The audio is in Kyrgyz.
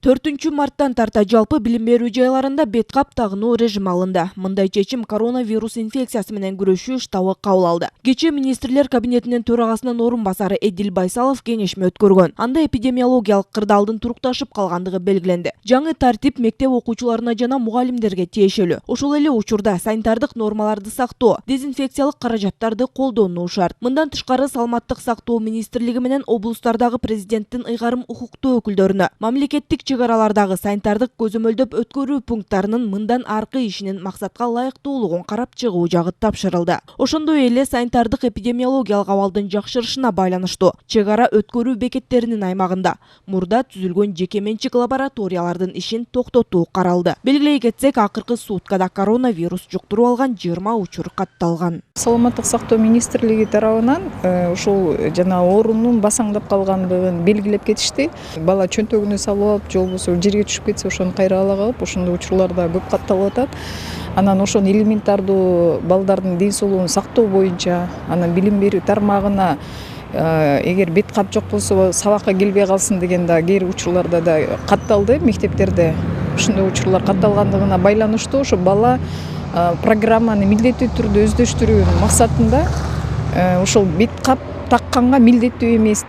4-марттан тарта жалпы билим берүү жайларында бет кап тагынуу режим алынды. Мындай чечим коронавирус инфекциясы менен күрөшүү штабы кабыл алды. Кечээ министрлер кабинетинин төрагасынын орун басары Эдил Байсалов кеңешме өткөргөн. Анда эпидемиологиялык кырдаалдын турукташып калгандыгы белгиленди. Жаңы тартип мектеп окуучуларына жана мугалимдерге тиешелүү. Ошол эле учурда санитардык нормаларды сактоо, дезинфекциялык каражаттарды колдонуу шарт. Мындан тышкары Саламаттык сактоо министрлиги менен облустардагы президенттин ыйгарым укуктуу өкүлдөрүнө мамлекеттик чыгаралардагы санитардык көзөмөлдөп өткөрүү пункттарынын мындан аркы ишинин максатка ылайыктуулугун карап чыгуу жагы тапшырылды. Ошондой эле санитардык эпидемиологиялык абалдын жакшырышына байланыштуу чек ара өткөрүү бекеттеринин аймагында мурда түзүлгөн жеке менчик лабораториялардын ишин токтотуу каралды. Белгилей кетсек, акыркы суткада коронавирус жуктуруп алган 20 учур катталган. Саламаттык сактоо министрлиги тарабынан ушул жана оорунун басаңдап калгандыгын белгилеп кетишти. Бала чөнтөгүнө салып алып, же болбосо жерге түшүп кетсе, ошону кайра ала калып, ошондой учурларда көп катталып атат. Анан ошону элементардуу балдардын ден соолугун сактоо боюнча, анан билим берүү тармагына эгер бет кап жок болсо сабакка келбей калсын деген да кээ бир учурларда да катталды. Мектептерде ушундай учурлар катталгандыгына байланыштуу ошо бала программаны милдеттүү түрдө өздөштүрүү максатында ошол бет кап такканга милдеттүү эмес.